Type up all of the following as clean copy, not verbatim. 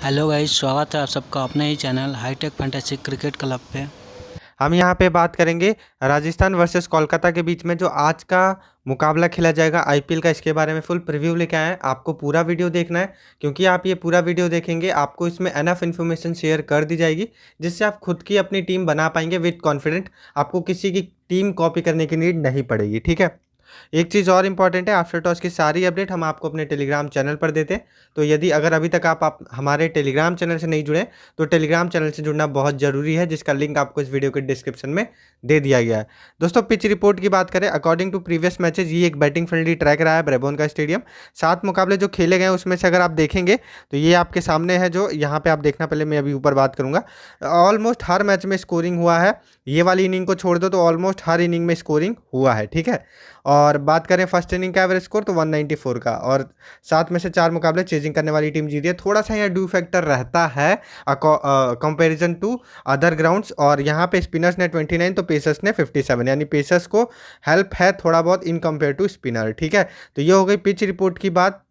Hello guys, स्वागत है आप सबका अपने ही channel hitech fantasy cricket club पे। हम यहाँ पे बात करेंगे राजस्थान वर्सेस कोलकाता के बीच में जो आज का मुकाबला खेला जाएगा आईपीएल का। इसके बारे में फुल प्रीव्यू लेके आए हैं। आपको पूरा वीडियो देखना है, क्योंकि आप ये पूरा वीडियो देखेंगे आपको इसमें एनफ इन्फॉर्मेशन शेयर कर दी जाएगी, जिससे आप खुद की अपनी टीम बना पाएंगे विद कॉन्फिडेंट। आपको किसी की टीम कॉपी करने की नीड नहीं पड़ेगी, ठीक है। एक चीज़ और इम्पॉर्टेंट है, आफ्टर टॉस की सारी अपडेट हम आपको अपने टेलीग्राम चैनल पर देते हैं। तो यदि अगर अभी तक आप हमारे टेलीग्राम चैनल से नहीं जुड़े तो टेलीग्राम चैनल से जुड़ना बहुत ज़रूरी है, जिसका लिंक आपको इस वीडियो के डिस्क्रिप्शन में दे दिया गया है। दोस्तों, पिच रिपोर्ट की बात करें, अकॉर्डिंग टू प्रीवियस मैचेज ये एक बैटिंग फ्रेंडली ट्रैक रहा है ब्रेबोन का स्टेडियम। 7 मुकाबले जो खेले गए उसमें से अगर आप देखेंगे तो ये आपके सामने है, जो यहाँ पे आप देखना। पहले मैं अभी ऊपर बात करूंगा। ऑलमोस्ट हर मैच में स्कोरिंग हुआ है, ये वाली इनिंग को छोड़ दो तो ऑलमोस्ट हर इनिंग में स्कोरिंग हुआ है, ठीक है। और बात करें फर्स्ट इनिंग का एवरेज स्कोर तो 194 का, और 7 में से 4 मुकाबले चेजिंग करने वाली टीम जीती है। थोड़ा सा यहाँ ड्यू फैक्टर रहता है कंपैरिजन टू अदर ग्राउंड्स, और यहाँ पे स्पिनर्स ने 29 तो पेसर्स ने 57, यानी पेसर्स को हेल्प है थोड़ा बहुत इन कंपेयर टू स्पिनर, ठीक है। तो ये हो गई पिच रिपोर्ट की बात।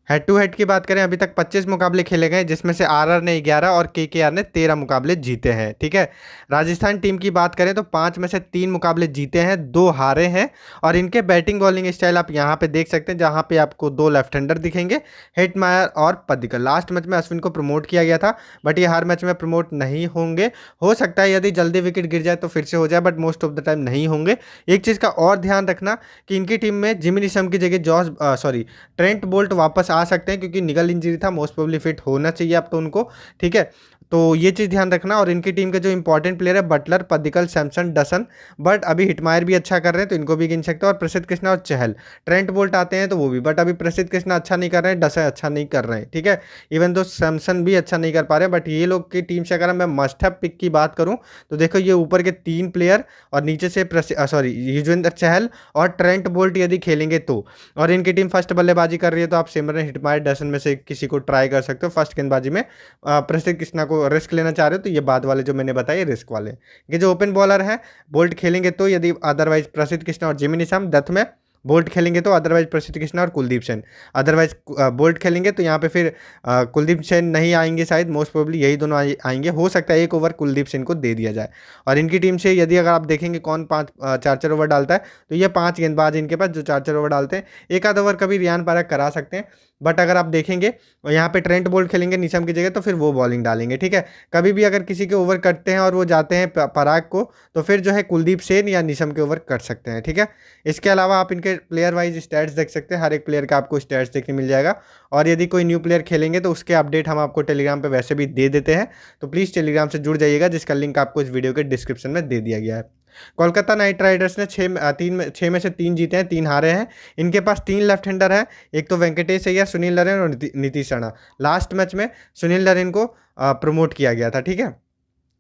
हेड टू हेड की बात करें, अभी तक 25 मुकाबले खेले गए, जिसमें से आरआर ने 11 और केकेआर ने 13 मुकाबले जीते हैं, ठीक है। राजस्थान टीम की बात करें तो 5 में से 3 मुकाबले जीते हैं, 2 हारे हैं। और इनके बैटिंग बॉलिंग स्टाइल आप यहाँ पे देख सकते हैं, जहाँ पे आपको 2 लेफ्ट हैंडर दिखेंगे, हेटमायर और पद्दिकल। लास्ट मैच में अश्विन को प्रमोट किया गया था, बट ये हर मैच में प्रमोट नहीं होंगे। हो सकता है यदि जल्दी विकेट गिर जाए तो फिर से हो जाए, but most of the time नहीं होंगे। एक चीज़ का और ध्यान रखना कि इनकी टीम में जिमी निशम की जगह ट्रेंट बोल्ट वापस आ सकते हैं, क्योंकि निगल इंजरी था, मोस्ट प्रोबेबली फिट होना चाहिए अब तो उनको, ठीक है। तो ये चीज़ ध्यान रखना। और इनकी टीम के जो इंपॉर्टेंट प्लेयर है बटलर, पद्दिकल, सैमसन, डसन, बट अभी हिटमायर भी अच्छा कर रहे हैं तो इनको भी गिन सकते हैं। और प्रसिद्ध कृष्णा और चहल, ट्रेंट बोल्ट आते हैं तो वो भी, बट अभी प्रसिद्ध कृष्णा अच्छा नहीं कर रहे हैं, डसन अच्छा नहीं कर रहे हैं, ठीक है। इवन दो सैमसन भी अच्छा नहीं कर पा रहे हैं, बट ये लोग की टीम से अगर मैं मस्ट हैव पिक की बात करूँ तो देखो ये ऊपर के 3 प्लेयर और नीचे से युजवेंद्र चहल और ट्रेंट बोल्ट यदि खेलेंगे तो, और इनकी टीम फर्स्ट बल्लेबाजी कर रही है तो आप सिमरन, हिटमायर, डसन में से किसी को ट्राई कर सकते हो फर्स्ट गेंदबाजी में। प्रसिद्ध कृष्णा को रिस्क लेना चाह रहे हो तो ये बाद वाले जो मैंने बताए रिस्क वाले। ये जो ओपन बॉलर हैं बोल्ट खेलेंगे तो, यदि अदरवाइज प्रसिद्ध कृष्णा और जिमी निशम। डेथ में बोल्ट खेलेंगे तो अदरवाइज प्रसिद्ध कृष्णा और कुलदीप सेन। अदरवाइज बोल्ट खेलेंगे तो यहाँ पे फिर कुलदीप सेन नहीं आएंगे, शायद मोस्ट प्रोबेबली यही दोनों आएंगे। हो सकता है एक ओवर कुलदीप सेन को दे दिया जाए। और इनकी टीम से यदि अगर आप देखेंगे कौन 4 ओवर डालता है तो ये 5 गेंदबाज इनके पास जो 4 ओवर डालते हैं। एक आध ओवर कभी रियान परख करा सकते हैं, बट अगर आप देखेंगे यहाँ पे ट्रेंट बोल्ट खेलेंगे निशम की जगह तो फिर वो बॉलिंग डालेंगे, ठीक है। कभी भी अगर किसी के ओवर कटते हैं और वो जाते हैं पराग को, तो फिर जो है कुलदीप सेन या निशम के ओवर कट सकते हैं, ठीक है। इसके अलावा आप इनके प्लेयर वाइज स्टैट्स देख सकते हैं, हर एक प्लेयर का आपको स्टैट्स देखने मिल जाएगा। और यदि कोई न्यू प्लेयर खेलेंगे तो उसके अपडेट हम आपको टेलीग्राम पे वैसे भी दे देते हैं, तो प्लीज़ टेलीग्राम से जुड़ जाइएगा, जिसका लिंक आपको इस वीडियो के डिस्क्रिप्शन में दे दिया गया है। कोलकाता नाइट राइडर्स ने 6 में से 3 जीते हैं, 3 हारे हैं। इनके पास 3 लेफ्ट हैंडर हैं, एक तो वेंकटेश अय्यर, सुनील नरेन और नीतीश राणा। लास्ट मैच में सुनील नरेन को प्रमोट किया गया था, ठीक है।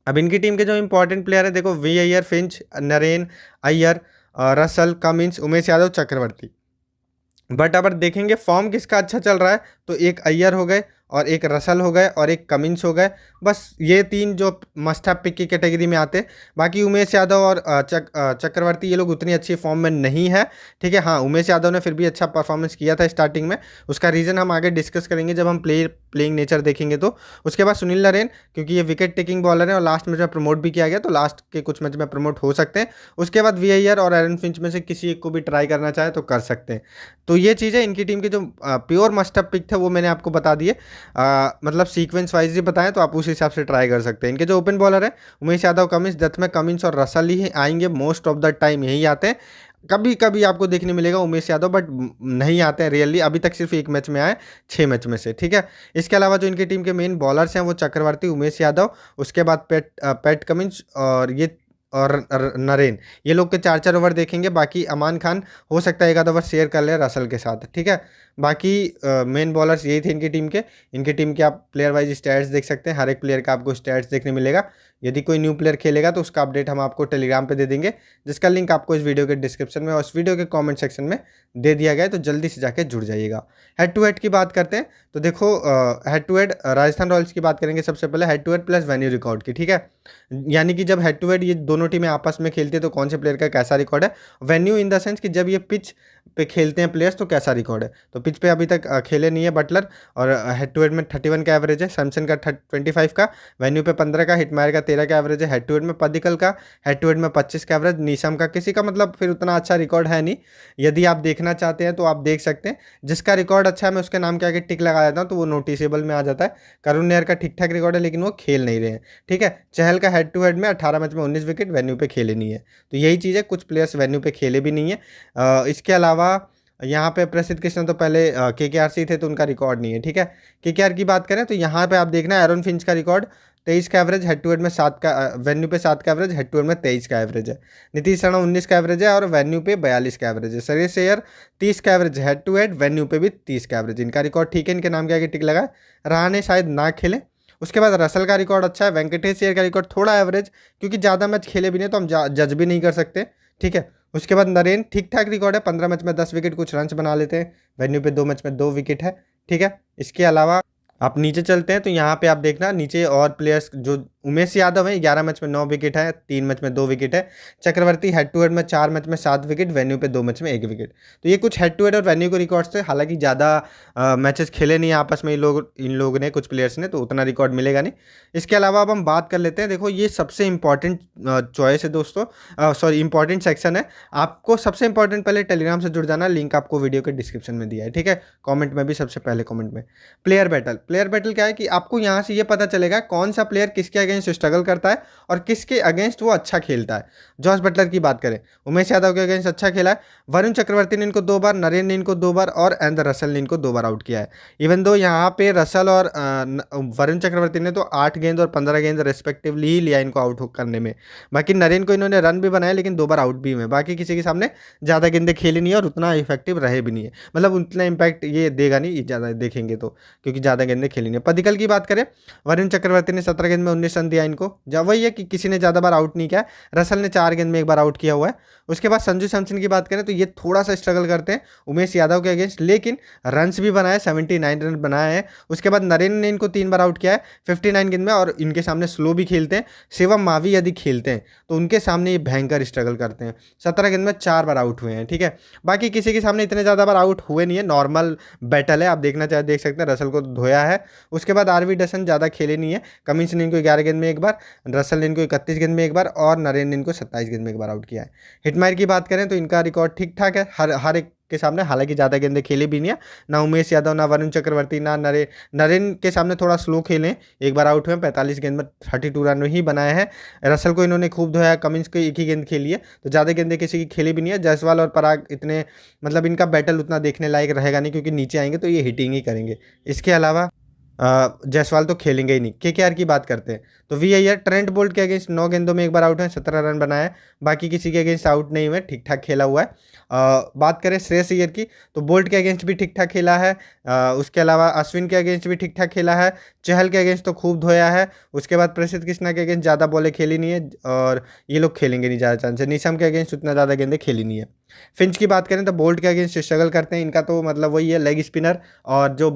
अब इनकी टीम के जो इंपॉर्टेंट प्लेयर है देखो, V Iyer, Finch, Narine, Iyer, Russell, Cummins, Umesh Yadav, Chakravarthy. But अगर देखेंगे फॉर्म किसका अच्छा चल रहा है तो एक अय्यर हो गए और एक रसल हो गए और एक कमिंस हो गए। बस ये 3 जो मस्ट हैव पिक की कैटेगरी में आते हैं। बाकी उमेश यादव और चक्रवर्ती ये लोग उतनी अच्छी फॉर्म में नहीं है, ठीक है। हाँ, उमेश यादव ने फिर भी अच्छा परफॉर्मेंस किया था स्टार्टिंग में, उसका रीज़न हम आगे डिस्कस करेंगे जब हम प्लेइंग नेचर देखेंगे तो। उसके बाद सुनील नरेन, क्योंकि ये विकेट टेकिंग बॉलर है और लास्ट मैच में प्रमोट भी किया गया तो लास्ट के कुछ मैच में प्रमोट हो सकते हैं। उसके बाद वी अय्यर और एरन फिंच में से किसी एक को भी ट्राई करना चाहे तो कर सकते हैं। तो ये चीज़ है, इनकी टीम के जो प्योर मस्ट हैव पिक थे वो मैंने आपको बता दिए। मतलब सीक्वेंस वाइज ही बताएं तो आप उस हिसाब से ट्राई कर सकते हैं। इनके जो ओपन बॉलर है उमेश यादव, कमिंस, डेथ में कमिंस और रसल ही आएंगे, मोस्ट ऑफ द टाइम यही आते हैं। कभी कभी आपको देखने मिलेगा उमेश यादव, बट नहीं आते हैं रियली। अभी तक सिर्फ एक मैच में आए 6 मैच में से, ठीक है। इसके अलावा जो इनकी टीम के मेन बॉलर्स हैं वो चक्रवर्ती, उमेश यादव, उसके बाद पैट कमिंस और नरेन, ये लोग के 4 ओवर देखेंगे। बाकी अमान खान हो सकता है एक आध ओवर शेयर कर ले रसल के साथ, ठीक है। बाकी मेन बॉलर्स यही थे इनकी टीम के। इनकी टीम के आप प्लेयर वाइज स्टैट्स देख सकते हैं, हर एक प्लेयर का आपको स्टैट्स देखने मिलेगा। यदि कोई न्यू प्लेयर खेलेगा तो उसका अपडेट हम आपको टेलीग्राम पे दे देंगे, जिसका लिंक आपको इस वीडियो के डिस्क्रिप्शन में और इस वीडियो के कमेंट सेक्शन में दे दिया गया है, तो जल्दी से जाके जुड़ जाइएगा। हेड टू हेड की बात करते हैं तो देखो, head to head Rajasthan Royals की बात करेंगे सबसे पहले, head to head plus venue record की, ठीक है। यानी कि जब हेड टू हेड ये दोनों टीमें आपस में खेलती है तो कौन से प्लेयर का कैसा रिकॉर्ड है। वेन्यू इन द सेंस कि जब ये पिच पे खेलते हैं प्लेयर्स तो कैसा रिकॉर्ड है। तो पिच पे अभी तक खेले नहीं है बटलर, और हेड टू हेड में 31 का एवरेज है, सैमसन का 25 का, वेन्यू पे 15 का, हिटमायर का 13 का एवरेज है, हेड टू हेड में पदिकल का हेड टू हेड में 25 का एवरेज, नीशम का किसी का मतलब फिर उतना अच्छा रिकॉर्ड है नहीं। यदि आप देखना चाहते हैं तो आप देख सकते हैं, जिसका रिकॉर्ड अच्छा है मैं उसके नाम के आगे टिक लगा देता हूँ तो वो नोटिसेबल में आ जाता है। करुण नायर का ठीक ठाक रिकॉर्ड है लेकिन वो खेल नहीं रहे हैं, ठीक है। चहल का हेड टू हेड में 18 मैच में 19 विकेट, वेन्यू पे खेले नहीं है। तो यही चीज़ है, कुछ प्लेयर्स वेन्यू पे खेले भी नहीं है। इसके अलावा यहाँ पे प्रसिद्ध कृष्णा तो पहले केकेआर से ही थे तो उनका रिकॉर्ड नहीं है, ठीक है। केकेआर की बात करें तो यहाँ पे आप देखना एरन फिंच का रिकॉर्ड 23 का एवरेज, हेड टू हेड में 7 का, वेन्यू पे 7 का एवरेज, हेड टू हेड में 23 का एवरेज है। नीतीश राणा 19 का एवरेज है और वेन्यू पे 42 का एवरेज है। श्रेयस अय्यर 30 का average, head to head, venue पे भी 30 का एवरेज। इनका रिकॉर्ड ठीक है, इनके नाम के आगे टिक लगा है। रहाणे शायद ना खेले। उसके बाद रसल का रिकॉर्ड अच्छा है, वेंकटेश अय्यर का रिकॉर्ड थोड़ा एवरेज, क्योंकि ज़्यादा मैच खेले भी नहीं तो हम जज भी नहीं कर सकते, ठीक है। उसके बाद नरेन ठीक ठाक रिकॉर्ड है, 15 मैच में 10 विकेट, कुछ रन्स बना लेते हैं, वेन्यू पे 2 मैच में 2 विकेट है, ठीक है। इसके अलावा आप नीचे चलते हैं तो यहाँ पे आप देखना नीचे और प्लेयर्स, जो उमेश यादव है 11 मैच में 9 विकेट है, 3 मैच में 2 विकेट है। चक्रवर्ती हेड टू हेड में 4 मैच में 7 विकेट, वेन्यू पे 2 मैच में 1 विकेट। तो ये कुछ हेड टू हेड और वेन्यू के रिकॉर्ड्स थे, हालांकि ज़्यादा मैचेस खेले नहीं आपस में इन लोगों ने, कुछ प्लेयर्स ने, तो उतना रिकॉर्ड मिलेगा नहीं। इसके अलावा अब हम बात कर लेते हैं, देखो ये सबसे इंपॉर्टेंट चॉइस है दोस्तों, सॉरी इंपॉर्टेंट सेक्शन है। आपको सबसे इंपॉर्टेंट पहले टेलीग्राम से जुड़ जाना, लिंक आपको वीडियो के डिस्क्रिप्शन में दिया है, ठीक है। कॉमेंट में भी सबसे पहले कॉमेंट में प्लेयर बैटल क्या है कि आपको यहाँ से ये पता चलेगा कौन सा प्लेयर किसके अगेंस्ट स्ट्रगल करता है और किसके अगेंस्ट वो अच्छा खेलता है। जॉस बटलर की बात करें, उमेश यादव के अगेंस्ट अच्छा खेला है, वरुण चक्रवर्ती ने इनको 2 बार, नरेन ने इनको 2 बार और एंदर रसल ने इनको 2 बार आउट किया है। इवन दो यहाँ पे रसल और वरुण चक्रवर्ती ने तो 8 गेंद और 15 गेंद रेस्पेक्टिवली ही लिया इनको आउट करने में। बाकी नरेन को इन्होंने रन भी बनाया लेकिन 2 बार आउट भी हुए, बाकी किसी के सामने ज़्यादा गेंदें खेली नहीं है और उतना इफेक्टिव रहे भी नहीं है, मतलब उतना इम्पैक्ट ये देगा नहीं ज़्यादा देखेंगे तो, क्योंकि ज़्यादा गेंदें खेली नहीं है। पदिकल की बात करें, वरुण चक्रवर्ती ने 17 गेंद में 19 रन दिया इनको, जब वही है कि किसी ने ज़्यादा बार आउट नहीं किया। रसल ने 4 गेंद में 1 बार आउट किया हुआ है। उसके बाद संजू सैमसन की बात करें तो ये थोड़ा सा स्ट्रगल करते हैं उमेश यादव के अगेंस्ट, लेकिन रन्स भी बनाए, 79 रन बनाए हैं। उसके बाद नरेन ने इनको 3 बार आउट किया है 59 गेंद में, और इनके सामने स्लो भी खेलते हैं। शिवम मावी यदि खेलते हैं तो उनके सामने ये भयंकर स्ट्रगल करते हैं, 17 गेंद में 4 बार आउट हुए हैं, ठीक है। बाकी किसी के सामने इतने ज़्यादा बार आउट हुए नहीं है, नॉर्मल बैटल है, आप देखना चाहे देख सकते हैं। रसल को धोया है। उसके बाद आरवी डसन ज़्यादा खेले नहीं है, कमिंस ने इनको 11 गेंद में 1 बार, रसल ने इनको 31 गेंद में 1 बार और नरेन ने इनको 27 गेंद में 1 बार आउट किया है। हिटमायर की बात करें तो इनका रिकॉर्ड ठीक ठाक है हर एक के सामने, हालांकि ज़्यादा गेंदें खेले भी नहीं है, ना उमेश यादव, ना वरुण चक्रवर्ती, ना नरेन के सामने थोड़ा स्लो खेले, 1 बार आउट हुए, 45 गेंद में 32 रन ही बनाए हैं। रसल को इन्होंने खूब धोया, कमिंस को 1 ही गेंद खेली है, तो ज़्यादा गेंदें किसी की खेली भी नहीं है। जायसवाल और पराग इतने, मतलब इनका बैटल उतना देखने लायक रहेगा नहीं, क्योंकि नीचे आएंगे तो ये हिटिंग ही करेंगे। इसके अलावा जायसवाल तो खेलेंगे ही नहीं। केकेआर की बात करते हैं तो वी अय्यर ट्रेंट बोल्ट के अगेंस्ट 9 गेंदों में 1 बार आउट है, 17 रन बनाए, बाकी किसी के अगेंस्ट आउट नहीं हुए, ठीक ठाक खेला हुआ है। बात करें श्रेयस अय्यर की तो बोल्ट के अगेंस्ट भी ठीक ठाक खेला है, उसके अलावा अश्विन के अगेंस्ट भी ठीक ठाक खेला है, चहल के अगेंस्ट तो खूब धोया है। उसके बाद प्रसिद्ध कृष्णा के अगेंस्ट ज़्यादा बॉलें खेली नहीं है और ये लोग खेलेंगे नहीं ज़्यादा चांस है। नीशम के अगेंस्ट उतना ज़्यादा गेंदें खेली नहीं है। फिंच की बात करें तो बोल्ट के अगेंस्ट स्ट्रगल करते हैं, इनका तो मतलब वही है लेग स्पिनर, और जो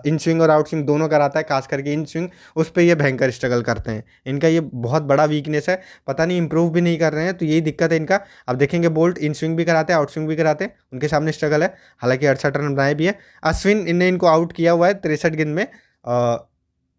इन स्विंग और आउट स्विंग दोनों कराता है, खास करके इन स्विंग, उस पर ये भयंकर स्ट्रगल करते हैं। इनका ये बहुत बड़ा वीकनेस है, पता नहीं इंप्रूव भी नहीं कर रहे हैं, तो यही दिक्कत है इनका। अब देखेंगे बोल्ट इन स्विंग भी कराते हैं, आउट स्विंग भी कराते हैं, उनके सामने स्ट्रगल है, हालांकि 68 रन बनाए भी है। अश्विन इनने इनको आउट किया हुआ है 63 गेंद में,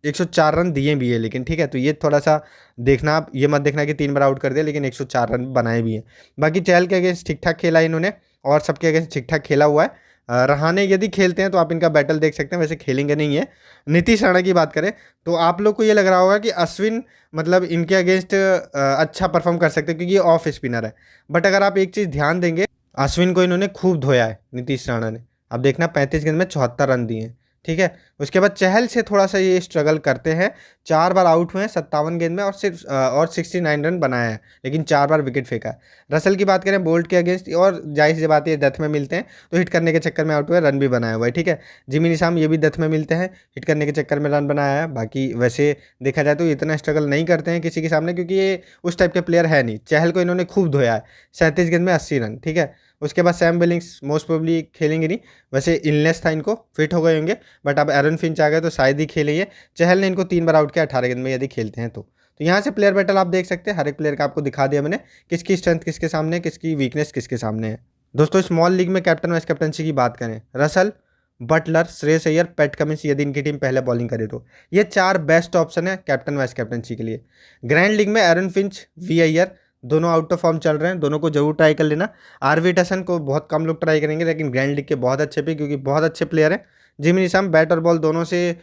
104 रन दिए भी है, लेकिन ठीक है, तो ये थोड़ा सा देखना, आप ये मत देखना कि 3 बार आउट कर दिया, लेकिन 104 रन बनाए भी हैं। बाकी चहल के अगेंस्ट ठीक ठाक खेला इन्होंने और सबके अगेंस्ट ठीक ठाक खेला हुआ है। रहाणे यदि खेलते हैं तो आप इनका बैटल देख सकते हैं, वैसे खेलेंगे नहीं है। नीतीश राणा की बात करें तो आप लोग को ये लग रहा होगा कि अश्विन मतलब इनके अगेंस्ट अच्छा परफॉर्म कर सकते हैं क्योंकि ये ऑफ स्पिनर है, बट अगर आप एक चीज़ ध्यान देंगे, अश्विन को इन्होंने खूब धोया है नीतीश राणा ने। अब देखना 35 गेंद में 74 रन दिए हैं, ठीक है। उसके बाद चहल से थोड़ा सा ये स्ट्रगल करते हैं, 4 बार आउट हुए हैं 57 गेंद में और सिर्फ और 69 रन बनाया है, लेकिन 4 बार विकेट फेंका है। रसल की बात करें बोल्ट के अगेंस्ट, और जाहिर सी बात है डेथ में मिलते हैं तो हिट करने के चक्कर में आउट हुए, रन भी बनाया हुआ है, ठीक है। जिमी निशाम ये भी डेथ में मिलते हैं, हिट करने के चक्कर में रन बनाया है। बाकी वैसे देखा जाए तो इतना स्ट्रगल नहीं करते हैं किसी के सामने, क्योंकि ये उस टाइप के प्लेयर है नहीं। चहल को इन्होंने खूब धोया है, 37 गेंद में 80 रन, ठीक है। उसके बाद सैम बिलिंग्स मोस्ट प्रोबेबली खेलेंगे नहीं, वैसे इलनेस था, इनको फिट हो गए होंगे, बट अब एरन फिंच आ गए तो शायद ही खेलेंगे। चहल ने इनको 3 बार आउट किया 18 गेंद में, यदि खेलते हैं तो यहाँ से प्लेयर बैटल आप देख सकते हैं, हर एक प्लेयर का आपको दिखा दिया मैंने, किसकी स्ट्रेंथ किसके सामने है, किसकी वीकनेस किसके सामने है। दोस्तों स्मॉल लीग में कैप्टन वाइस कैप्टनसी की बात करें, Russell, Buttler, Shreyas Iyer, Pat Cummins, यदि इनकी टीम पहले बॉलिंग करे तो ये 4 बेस्ट ऑप्शन है कैप्टन वाइस कैप्टनसी के लिए। ग्रैंड लीग में एरन फिंच, वी अय्यर, दोनों आउट ऑफ फॉर्म चल रहे हैं, दोनों को जरूर ट्राई कर लेना। आरवी टसन को बहुत कम लोग ट्राई करेंगे, लेकिन ग्रैंड लीग के बहुत अच्छे पे, क्योंकि बहुत अच्छे प्लेयर हैं। जिमी निशाम बैट और बॉल दोनों से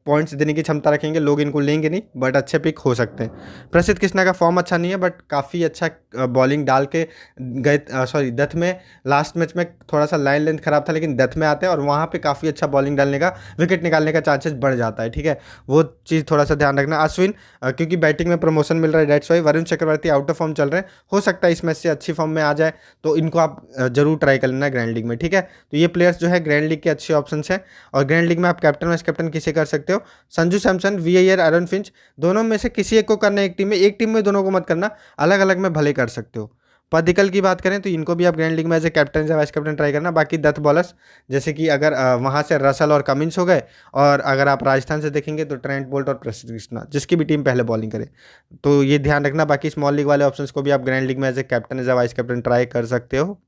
पॉइंट्स देने की क्षमता रखेंगे, लोग इनको लेंगे नहीं, बट अच्छे पिक हो सकते हैं। प्रसिद्ध कृष्णा का फॉर्म अच्छा नहीं है, बट काफ़ी अच्छा बॉलिंग डाल के गए, सॉरी डेथ में, लास्ट मैच में थोड़ा सा लाइन लेंथ खराब था, लेकिन डेथ में आते हैं और वहाँ पे काफ़ी अच्छा बॉलिंग डालने का, विकेट निकालने का चांसेस बढ़ जाता है, ठीक है, वो चीज़ थोड़ा सा ध्यान रखना। अश्विन क्योंकि बैटिंग में प्रमोशन मिल रहा है, that's why. Varun Chakravarthy out of form चल रहे हैं, हो सकता है इस मैच से अच्छी फॉर्म में आ जाए, तो इनको आप जरूर ट्राई कर लेना ग्रैंड लीग में, ठीक है। तो ये प्लेयर्स जो है ग्रैंड लीग के अच्छे ऑप्शन हैं। और ग्रैंड लीग में आप कैप्टन वाइस कैप्टन किसे कर सकते हो, Sanju Samson, V Iyer, Aaron Finch, दोनों में से किसी एक को करना है एक टीम में दोनों को मत करना, अलग अलग में भले कर सकते हो। पदिकल की बात करें तो इनको भी आप ग्रैंड लीग में एज ए कैप्टन या वाइस कैप्टन ट्राई करना। बाकी डेथ बॉलर्स जैसे कि अगर वहाँ से रसल और कमिंस हो गए, और अगर आप राजस्थान से देखेंगे तो ट्रेंट बोल्ट और प्रसिद्ध कृष्णा, जिसकी भी टीम पहले बॉलिंग करे, तो ये ध्यान रखना। बाकी स्मॉल लीग वाले ऑप्शंस को भी आप ग्रैंड लीग में एज ए कैप्टन या वाइस कैप्टन ट्राई कर सकते हो।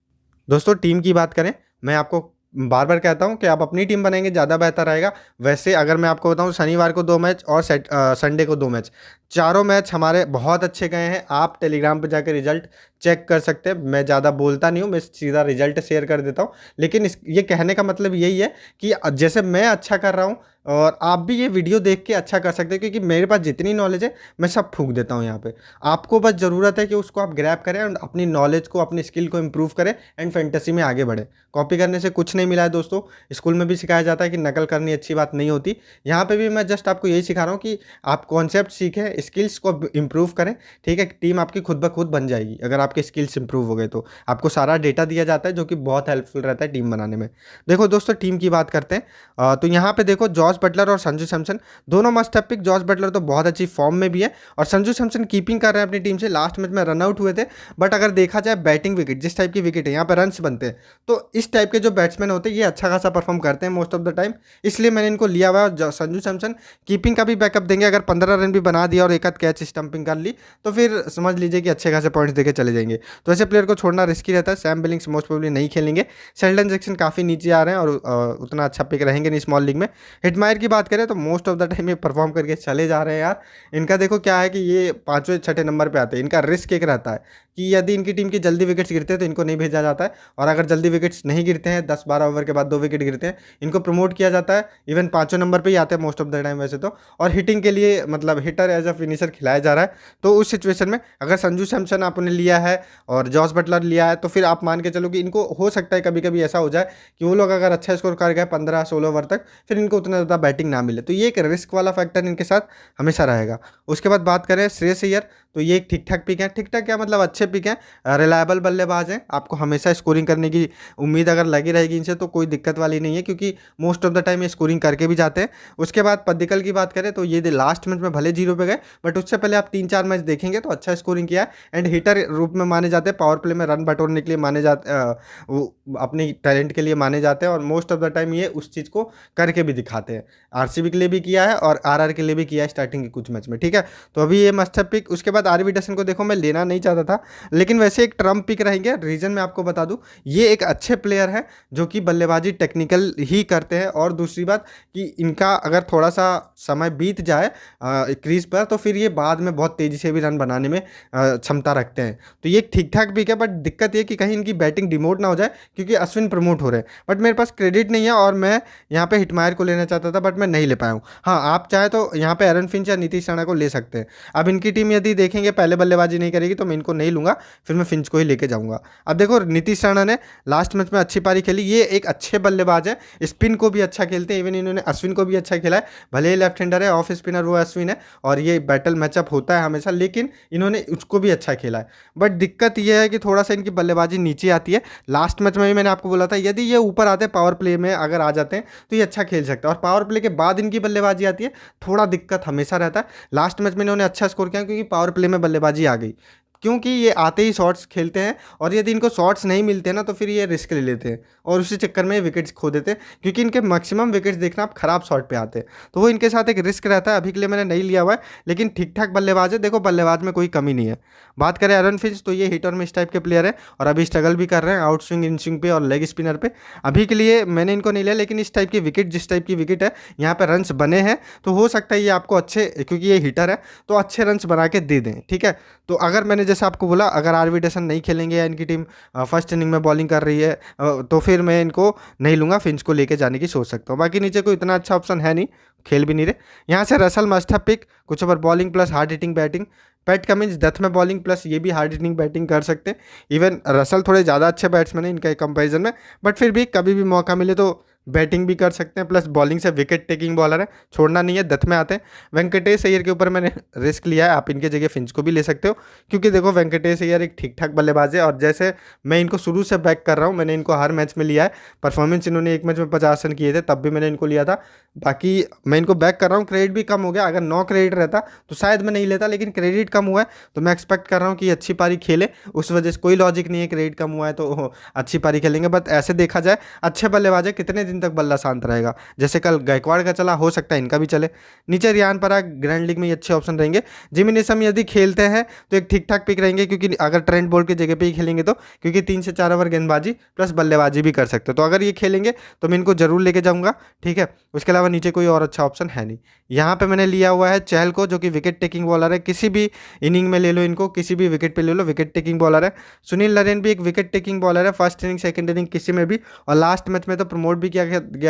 दोस्तों टीम की बात करें, मैं आपको बार बार कहता हूं कि आप अपनी टीम बनाएंगे ज़्यादा बेहतर रहेगा। वैसे अगर मैं आपको बताऊं, शनिवार को 2 मैच और संडे को 2 मैच, चारों मैच हमारे बहुत अच्छे गए हैं। आप टेलीग्राम पे जाकर रिजल्ट चेक कर सकते हैं। मैं ज़्यादा बोलता नहीं हूँ, मैं सीधा रिजल्ट शेयर कर देता हूँ, लेकिन ये कहने का मतलब यही है कि जैसे मैं अच्छा कर रहा हूँ, और आप भी ये वीडियो देख के अच्छा कर सकते हैं, क्योंकि मेरे पास जितनी नॉलेज है मैं सब फूंक देता हूँ यहाँ पे। आपको बस ज़रूरत है कि उसको आप ग्रैब करें और अपनी नॉलेज को, अपनी स्किल को इम्प्रूव करें एंड फैंटेसी में आगे बढ़े। कॉपी करने से कुछ नहीं मिला है दोस्तों। स्कूल में भी सिखाया जाता है कि नकल करनी अच्छी बात नहीं होती। यहाँ पे भी मैं जस्ट आपको यही सिखा रहा हूँ कि आप कॉन्सेप्ट सीखें, स्किल्स को इम्प्रूव करें, ठीक है। टीम आपकी खुद ब खुद बन जाएगी अगर आपके स्किल्स इंप्रूव हो गए तो। आपको सारा डेटा दिया जाता है जो कि बहुत हेल्पफुल रहता है टीम बनाने में। देखो दोस्तों टीम की बात करते हैं, तो यहाँ पे देखो जॉस बटलर और संजू सैमसन दोनों must have pick. Jos Buttler तो बहुत अच्छी फॉर्म में भी है, और संजू सैमसन कीपिंग कर रहे हैं अपनी टीम से। लास्ट मैच में रन आउट हुए थे, बट अगर देखा जाए बैटिंग विकेट, जिस टाइप की विकेट है यहाँ पे रन्स बनते हैं, तो इस टाइप के जो बैट्समैन होते हैं ये अच्छा खासा परफॉर्म करते हैं मोस्ट ऑफ द टाइम, इसलिए मैंने इनको लिया हुआ है। संजू सैमसन कीपिंग का भी बैकअप देंगे, अगर 15 रन भी बना दिया और एक आध कैच स्टंपिंग कर ली तो फिर समझ लीजिए कि अच्छे खासे पॉइंट्स देके चले जाएंगे। तो ऐसे प्लेयर को छोड़ना रिस्की रहता है। सैम बिलिंग्स मोस्ट प्रोबेबली नहीं खेलेंगे। शेल्डन जैक्सन काफ़ी नीचे आ रहे हैं और उतना अच्छा पिक रहेंगे नहीं स्मॉल लीग में। हिटमायर की बात करें तो मोस्ट ऑफ द टाइम ये परफॉर्म करके चले जा रहे हैं यार। इनका देखो क्या है कि ये 5वें 6ठे नंबर पे आते हैं। इनका रिस्क एक रहता है कि यदि इनकी टीम की जल्दी विकेट्स गिरते हैं तो इनको नहीं भेजा जाता है, और अगर जल्दी विकेट्स नहीं गिरते हैं, 10-12 ओवर के बाद 2 विकेट गिरते हैं, इनको प्रमोट किया जाता है। इवन 5वें नंबर पे ही आते हैं मोस्ट ऑफ द टाइम वैसे तो। और हिटिंग के लिए मतलब हिटर एज अ फिनिशर खिलाया जा रहा है। तो उस सिचुएशन में अगर संजू सैमसन आपने लिया है और जॉस बटलर लिया है, तो फिर आप मान के चलो कि इनको हो सकता है कभी कभी ऐसा हो जाए कि वो लोग अगर अच्छा स्कोर कर गए 15-16 ओवर तक, फिर इनको उतना ज़्यादा बैटिंग ना मिले। तो ये एक रिस्क वाला फैक्टर इनके साथ हमेशा रहेगा। उसके बाद बात करें श्रेयस अय्यर, तो ये एक ठीक ठाक पिक है। ठीक ठाक क्या मतलब, अच्छे पिक हैं, रिलायबल बल्लेबाज हैं। आपको हमेशा स्कोरिंग करने की उम्मीद अगर लगी रहेगी इनसे तो कोई दिक्कत वाली नहीं है, क्योंकि मोस्ट ऑफ द टाइम ये स्कोरिंग करके भी जाते हैं। उसके बाद पद्दिकल की बात करें तो ये लास्ट मैच में भले 0 पे गए, बट उससे पहले आप 3-4 मैच देखेंगे तो अच्छा स्कोरिंग किया है। एंड हिटर रूप में माने जाते हैं, पावर प्ले में रन बटोरने के लिए माने जाते, वो अपने टैलेंट के लिए माने जाते हैं, और मोस्ट ऑफ द टाइम ये उस चीज़ को करके भी दिखाते हैं। आरसीबी के लिए भी किया है और आरआर के लिए भी किया है स्टार्टिंग के कुछ मैच में, ठीक है। तो अभी ये मस्ट हैव पिक। उसके बाद आरवी डसन को देखो मैं लेना नहीं चाहता था, लेकिन वैसे एक ट्रम्प पिक रहेंगे। रीज़न मैं आपको बता दूं, ये एक अच्छे प्लेयर है जो कि बल्लेबाजी टेक्निकल ही करते हैं, और दूसरी बात कि इनका अगर थोड़ा सा समय बीत जाए क्रीज पर तो फिर ये बाद में बहुत तेज़ी से भी रन बनाने में क्षमता रखते हैं। तो ये ठीक ठाक पिक है, बट दिक्कत ये कि कहीं इनकी बैटिंग डिमोट ना हो जाए, क्योंकि अश्विन प्रमोट हो रहे हैं। बट मेरे पास क्रेडिट नहीं है और मैं यहाँ पे हिटमायर को लेना चाहता था, बट मैं नहीं ले पाया हूँ। हाँ, आप चाहे तो यहाँ पे एरन फिंच या नीतीश राणा को ले सकते हैं। अब इनकी टीम यदि देखेंगे पहले बल्लेबाजी नहीं करेगी तो मैं इनको नहीं लूँगा, फिर मैं फिंच को ही लेके जाऊँगा। अब देखो नीतीश राणा ने लास्ट मैच में अच्छी पारी खेली। ये एक अच्छे बल्लेबाज है, स्पिन को भी अच्छा खेलते हैं। इवन इन्होंने अश्विन को भी अच्छा खेला है, भले ही लेफ्ट हैंडर है, ऑफ स्पिनर वो अश्विन है, और ये बैटल मैचअप होता है हमेशा, लेकिन इन्होंने उसको भी अच्छा खेला है। बट दिक्कत ये है कि थोड़ा सा इनकी बल्लेबाजी नीचे आती है। लास्ट मैच में भी मैंने आपको बोला था यदि ये ऊपर आते हैं, पावर प्ले में अगर आ जाते हैं तो ये अच्छा खेल सकते हैं, और पावर प्ले के बाद इनकी बल्लेबाजी आती है, थोड़ा दिक्कत हमेशा रहता है। लास्ट मैच में इन्होंने अच्छा स्कोर किया क्योंकि पावर प्ले में बल्लेबाजी आ गई। क्योंकि ये आते ही शॉट्स खेलते हैं और यदि इनको शॉट्स नहीं मिलते ना तो फिर ये रिस्क ले लेते हैं और उसी चक्कर में विकेट्स खो देते हैं, क्योंकि इनके मैक्सिमम विकेट्स देखना आप खराब शॉट पे आते हैं, तो वो इनके साथ एक रिस्क रहता है। अभी के लिए मैंने नहीं लिया हुआ है, लेकिन ठीक ठाक बल्लेबाज है, देखो बल्लेबाज में कोई कमी नहीं है। बात करें एरन फिंच तो ये हिट और मिस टाइप के प्लेयर है और अभी स्ट्रगल भी कर रहे हैं आउट स्विंग इन स्विंग पे और लेग स्पिनर पे। अभी के लिए मैंने इनको नहीं लिया, लेकिन इस टाइप की विकेट, जिस टाइप की विकेट है यहाँ पे रन्स बने हैं, तो हो सकता है ये आपको अच्छे, क्योंकि ये हिटर है तो अच्छे रन्स बना के दे दें, ठीक है। तो अगर मैंने जैसे आपको बोला, अगर आरवी डेसन नहीं खेलेंगे या इनकी टीम फर्स्ट इनिंग में बॉलिंग कर रही है तो फिर मैं इनको नहीं लूँगा, फिंच को लेके जाने की सोच सकता हूँ। बाकी नीचे कोई इतना अच्छा ऑप्शन है नहीं, खेल भी नहीं रहे। यहाँ से रसल मस्ट हैव पिक, कुछ over bowling plus hard hitting batting. Pat Cummins death में बॉलिंग प्लस ये भी हार्ड हिटिंग बैटिंग कर सकते हैं। इवन रसल थोड़े ज़्यादा अच्छे बैट्समैन हैं इनके कंपैरिजन में, बट फिर भी कभी भी मौका मिले तो बैटिंग भी कर सकते हैं, प्लस बॉलिंग से विकेट टेकिंग बॉलर है, छोड़ना नहीं है, डेथ में आते हैं। वेंकटेश अय्यर के ऊपर मैंने रिस्क लिया है, आप इनके जगह फिंच को भी ले सकते हो, क्योंकि देखो वेंकटेश अय्यर एक ठीक ठाक बल्लेबाज है और जैसे मैं इनको शुरू से बैक कर रहा हूँ, मैंने इनको हर मैच में लिया है। परफॉर्मेंस इन्होंने एक मैच में 50 रन किए थे, तब भी मैंने इनको लिया था। बाकी मैं इनको बैक कर रहा हूँ, क्रेडिट भी कम हो गया, अगर 9 क्रेडिट रहता तो शायद मैं नहीं लेता, लेकिन क्रेडिट कम हुआ है तो मैं एक्सपेक्ट कर रहा हूँ कि अच्छी पारी खेले, उस वजह से कोई लॉजिक नहीं है क्रेडिट कम हुआ है तो अच्छी पारी खेलेंगे। बट ऐसे देखा जाए अच्छे बल्लेबाज है, कितने दिन तक बल्ला शांत रहेगा, जैसे कल गायकवाड़ का चला, हो सकता है इनका भी चले। नीचे रियान पराग ग्रैंड लीग में ये अच्छे ऑप्शन रहेंगे। जिमी नेशम यदि खेलते हैं तो एक ठीक ठाक पिक रहेंगे, क्योंकि अगर ट्रेंट बोल्ट की जगह पे ही खेलेंगे तो, क्योंकि 3 से 4 ओवर गेंदबाजी प्लस बल्लेबाजी भी कर सकते हो, तो अगर ये खेलेंगे तो मैं इनको जरूर लेके जाऊंगा, ठीक है। उसके अलावा नीचे कोई और अच्छा ऑप्शन है नहीं। यहाँ पे मैंने लिया हुआ है चहल को, जो कि विकेट टेकिंग बॉलर है, किसी भी इनिंग में ले लो इनको, किसी भी विकेट पे ले लो, विकेट टेकिंग बॉलर है। सुनील नरेन भी एक विकेट टेकिंग बॉलर है, फर्स्ट इनिंग सेकंड इनिंग किसी में भी, और लास्ट मैच में तो प्रमोट भी किया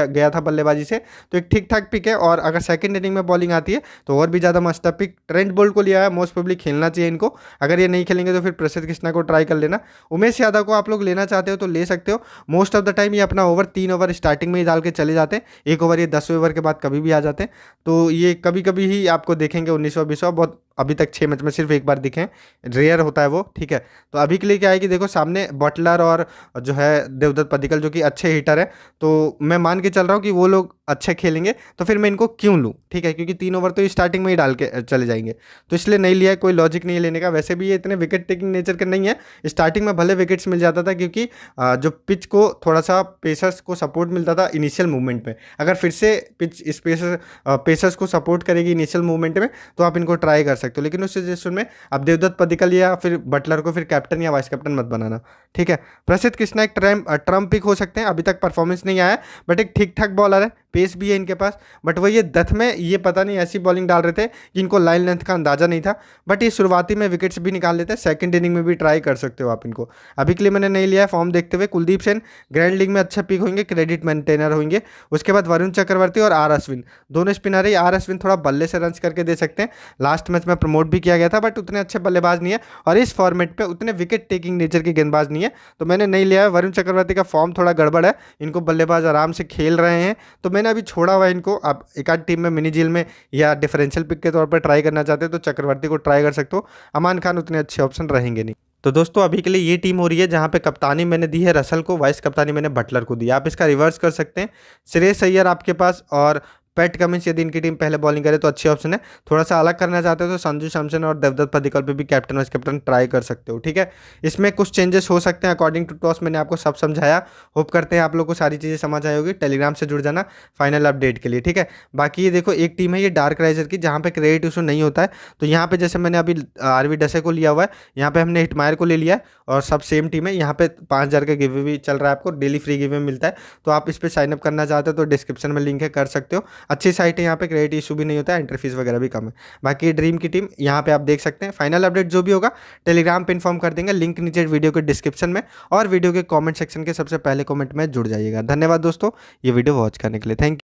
गया था बल्लेबाजी से, तो एक ठीक ठाक पिक है। और अगर सेकंड इनिंग में बॉलिंग आती है तो और भी ज़्यादा मस्त पिक। ट्रेंट बोल्ट को लिया है, मोस्ट प्रोबेबली खेलना चाहिए इनको, अगर ये नहीं खेलेंगे तो फिर प्रसिद्ध कृष्णा को ट्राई कर लेना। उमेश यादव को आप लोग लेना चाहते हो तो ले सकते हो, मोस्ट ऑफ द टाइम ये अपना ओवर 3 ओवर स्टार्टिंग में ही डाल के चले जाते हैं, 1 ओवर ये 10वें ओवर के बाद कभी भी आ जाते हैं, तो ये कभी कभी ही आपको देखेंगे 19वां 20वां, बहुत अभी तक 6 मैच में सिर्फ एक बार दिखे, रेयर होता है वो, ठीक है। तो अभी के लिए क्या है कि देखो सामने बटलर और जो है देवदत्त पडिक्कल जो कि अच्छे हिटर है, तो मैं मान के चल रहा हूँ कि वो लोग अच्छे खेलेंगे, तो फिर मैं इनको क्यों लूँ, ठीक है, क्योंकि 3 ओवर तो स्टार्टिंग में ही डाल के चले जाएंगे, तो इसलिए नहीं लिया है, कोई लॉजिक नहीं है लेने का। वैसे भी ये इतने विकेट टेकिंग नेचर के नहीं है, स्टार्टिंग में भले विकेट्स मिल जाता था, क्योंकि जो पिच को थोड़ा सा पेसर्स को सपोर्ट मिलता था इनिशियल मूवमेंट में, अगर फिर से पिच इस पेसर्स को सपोर्ट करेगी इनिशियल मूवमेंट में तो आप इनको ट्राई कर सकते हो, लेकिन उस सिचुएशन में अब देवदत्त पडिक्कल या फिर बटलर को फिर कैप्टन या वाइस कैप्टन मत बनाना, ठीक है। प्रसिद्ध कृष्णा एक ट्रम्प पिक हो सकते हैं, अभी तक परफॉर्मेंस नहीं आया, बट एक ठीक ठाक बॉलर है, पेस भी है इनके पास, बट वही ये डेथ में ये पता नहीं ऐसी बॉलिंग डाल रहे थे कि इनको लाइन लेंथ का अंदाजा नहीं था, बट ये शुरुआती में विकेट्स भी निकाल लेते हैं, सेकंड इनिंग में भी ट्राई कर सकते हो आप इनको। अभी के लिए मैंने नहीं लिया है, फॉर्म देखते हुए। कुलदीप सेन ग्रैंड लीग में अच्छे पिक होंगे, क्रेडिट मेंटेनर होंगे। उसके बाद वरुण चक्रवर्ती और आर अश्विन, दोनों स्पिनर है। आर अश्विन थोड़ा बल्ले से रन करके दे सकते हैं, लास्ट मैच में प्रमोट भी किया गया था, बट उतने अच्छे बल्लेबाज नहीं है और इस फॉर्मेट पे उतने विकेट टेकिंग नेचर के गेंदबाज नहीं है, तो मैंने नहीं लिया है। वरुण चक्रवर्ती का फॉर्म थोड़ा गड़बड़ है, इनको बल्लेबाज आराम से खेल रहे हैं, तो मैंने अभी छोड़ा हुआ है इनको। आप एक आध टीम में मिनी जील में या डिफरेंशियल पिक के तौर पर ट्राई करना चाहते हो तो चक्रवर्ती को ट्राई कर सकते हो, अमान खान उतने अच्छे ऑप्शन रहेंगे नहीं। तो दोस्तों अभी के लिए ये टीम हो रही है जहां पे कप्तानी मैंने दी है रसल को, वाइस कप्तानी मैंने बटलर को दी। आप इसका रिवर्स कर सकते हैं, श्रेयस अय्यर आपके पास और पैट कमिंस यदि इनकी टीम पहले बॉलिंग करे तो अच्छी ऑप्शन है। थोड़ा सा अलग करना चाहते हो तो संजू सैमसन और देवदत्त पडिक्कल पे भी कैप्टन वाइस कैप्टन ट्राई कर सकते हो, ठीक है। इसमें कुछ चेंजेस हो सकते हैं अकॉर्डिंग टू टॉस, मैंने आपको सब समझाया। होप करते हैं आप लोग को सारी चीज़ें समझ आई होगी। टेलीग्राम से जुड़ जाना फाइनल अपडेट के लिए, ठीक है। बाकी ये देखो एक टीम है ये डार्क राइजर की, जहाँ पे क्रेडिट इशू नहीं होता है, तो यहाँ पे जैसे मैंने अभी आरवी डसे को लिया हुआ है, यहाँ पे हमने हिटमायर को ले लिया है और सब सेम टीम है। यहाँ पे 5000 का गिव भी चल रहा है, आपको डेली फ्री गिव मिलता है, तो आप इस पर साइनअप करना चाहते हो तो डिस्क्रिप्शन में लिंक है, कर सकते हो। अच्छी साइट है, यहाँ पे क्रेडिट इशू भी नहीं होता है, एंट्री फीस वगैरह भी कम है। बाकी ड्रीम की टीम यहाँ पे आप देख सकते हैं। फाइनल अपडेट जो भी होगा टेलीग्राम पे इन्फॉर्म कर देंगे, लिंक नीचे वीडियो के डिस्क्रिप्शन में और वीडियो के कमेंट सेक्शन के सबसे पहले कमेंट में जुड़ जाइएगा। धन्यवाद दोस्तों ये वीडियो वॉच करने के लिए, थैंक यू।